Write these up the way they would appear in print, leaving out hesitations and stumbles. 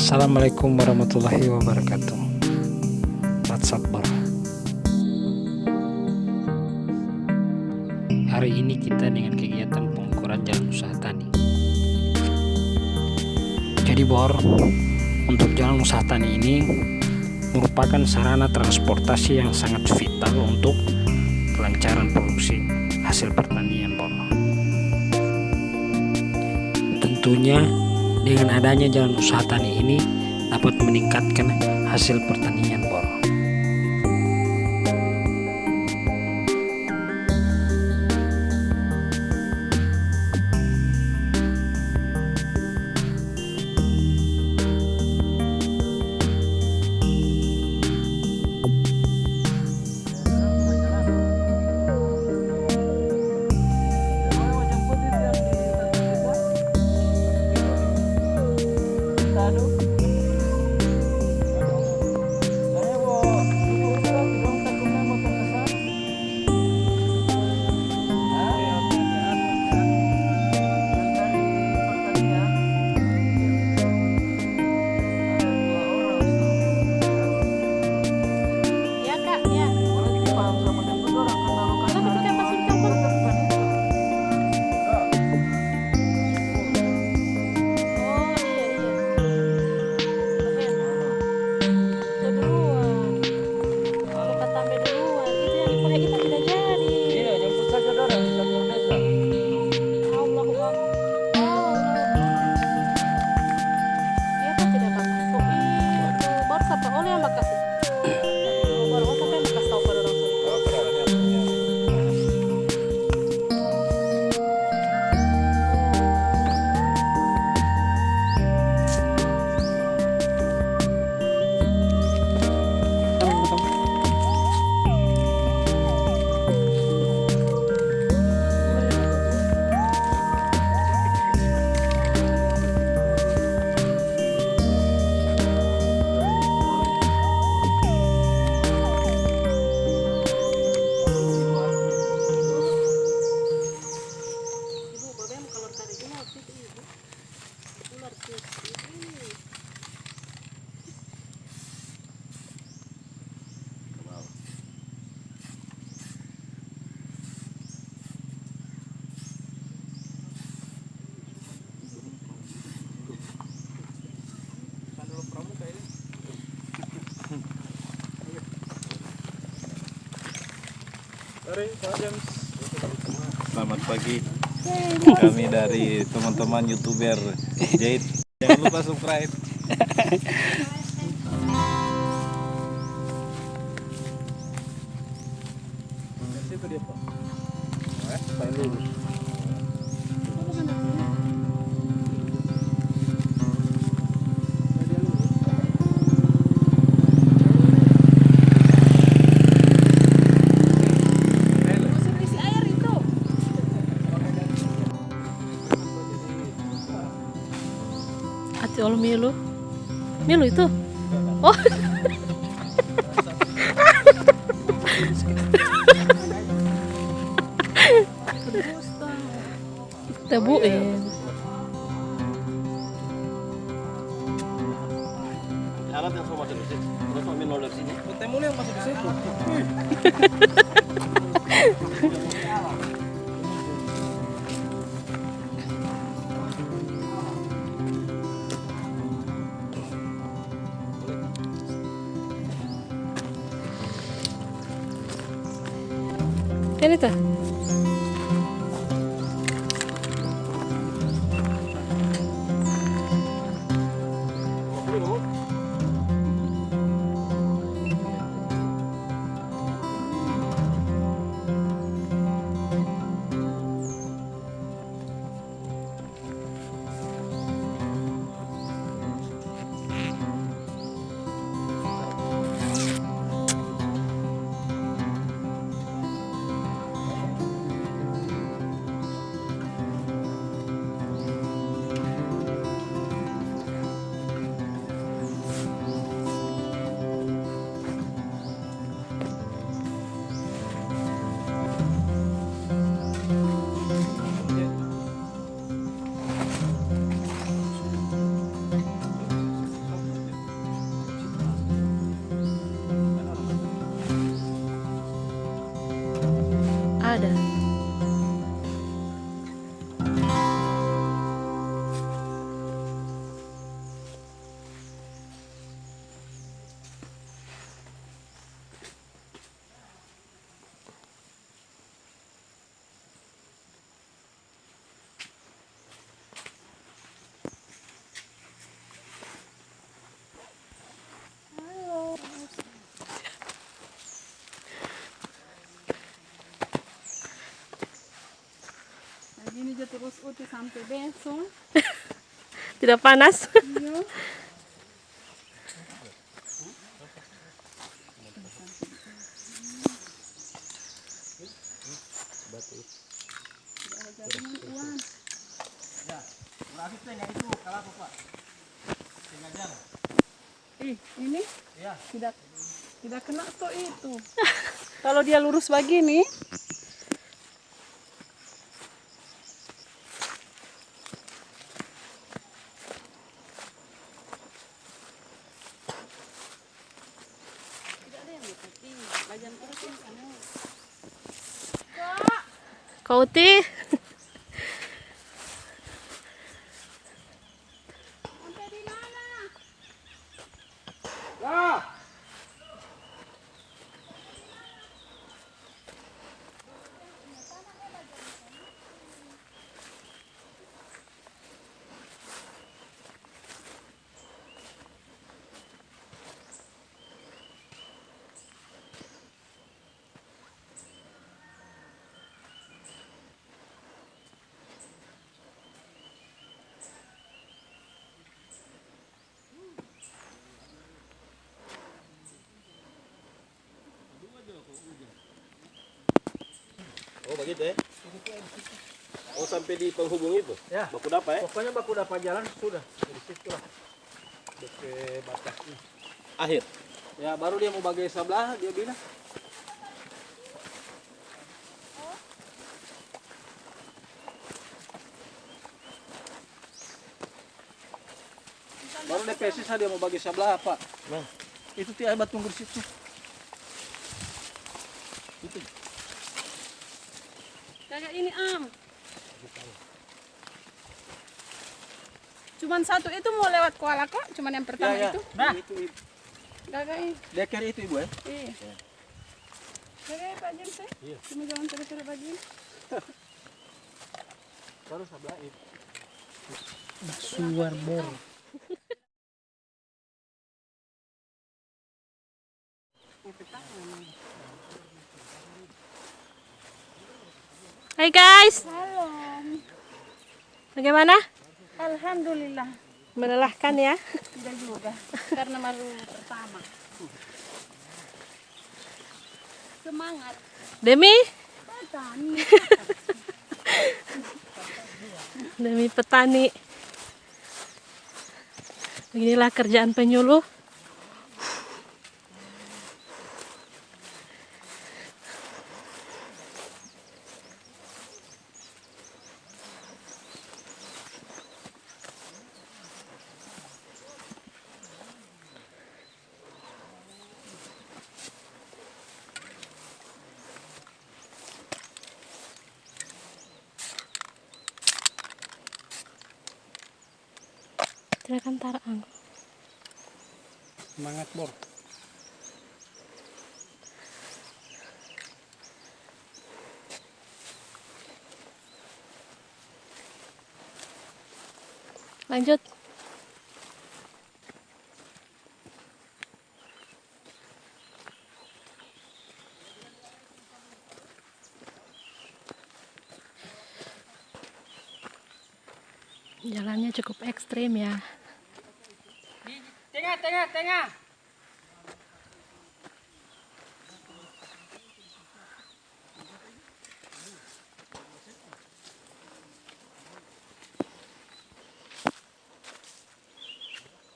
Assalamualaikum warahmatullahi wabarakatuh. WhatsApp baru. Hari ini kita dengan kegiatan pengukuran jalan usaha tani. Jadi Bor, untuk jalan usaha tani ini merupakan sarana transportasi yang sangat vital untuk kelancaran produksi hasil pertanian Bor. Tentunya dengan adanya jalan usaha tani ini dapat meningkatkan hasil pertanian Bor. Selamat pagi. Kami dari teman-teman YouTuber Jahit. Jangan lupa subscribe. Oh, Milu itu. Oh. Tebuin. Alat yang semua masuk di situ. Terus mau minum dari sini. Temul yang masuk di situ. Ini tuh. ada. Nah, gini aja terus uti sampai besok. Tidak panas. Iya. Ini tidak kena tuh itu. Kalau dia lurus begini, Kau Uti. Oh begitu ya? Oh sampai di penghubung itu? Ya. Baku dapa ya? Pokoknya baku dapat jalan sudah dari situ lah ke batasnya. Akhir. Ya baru dia mau bagi sebelah dia bilang. Baru DP sisa dia mau bagi sebelah apa? Nah. Itu tiap batu tunggu di situ. Itu. kayak ini Cuman satu itu mau lewat Kuala kok, cuman yang pertama Ya, ya. itu. Nah, itu Gagak ini. deker itu ibu ya. Iya. Gagak Pak Jim sih. Cuma jangan terus-terus Pak Jim. Baru sebelah itu. Suar bor. Hai guys. Halo. Bagaimana? Alhamdulillah. Melelahkan ya. Tidak juga. Karena baru pertama. Semangat. Demi Petani. demi petani. Beginilah kerjaan penyuluh. Silakan tarang. Semangat bor. Lanjut. Jalannya cukup ekstrim ya. Tengah.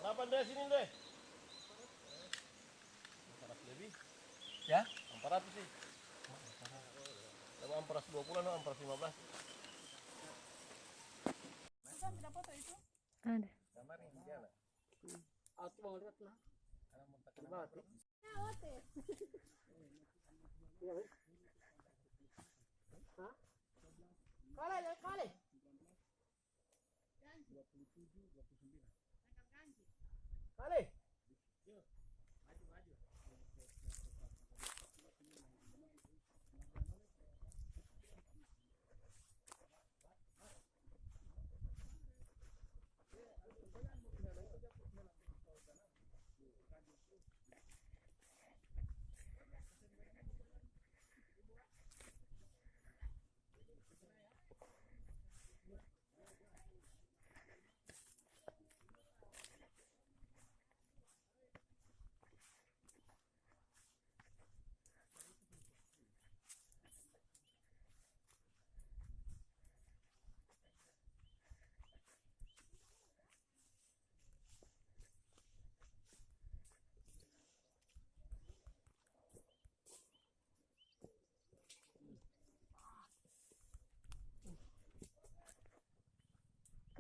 Berapa deh sini deh? 400 lebih. Ya. 400 sih. Sama 420 no 415. Ada. Aku mau lihat nah. Kali, kali. Kali.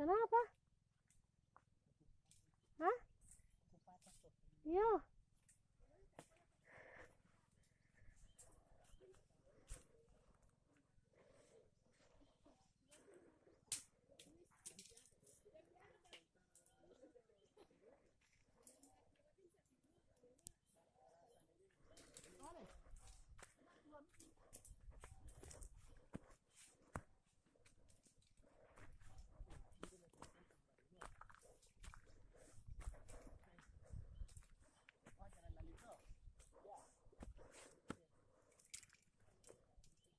Kenapa? Hah? Iya.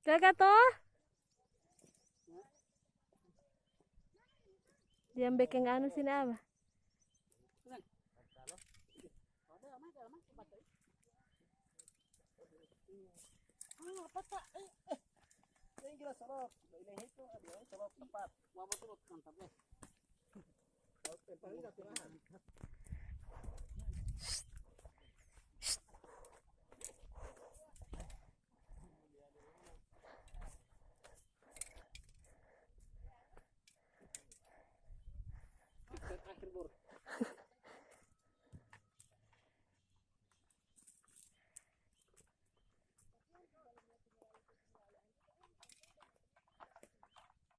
Kakak toh? Dia bikin anu sini apa? Ini kira sorot. Ini itu ada sorot tepat. Mau turut mantap ya. Kalau tempatnya tidak kelahan.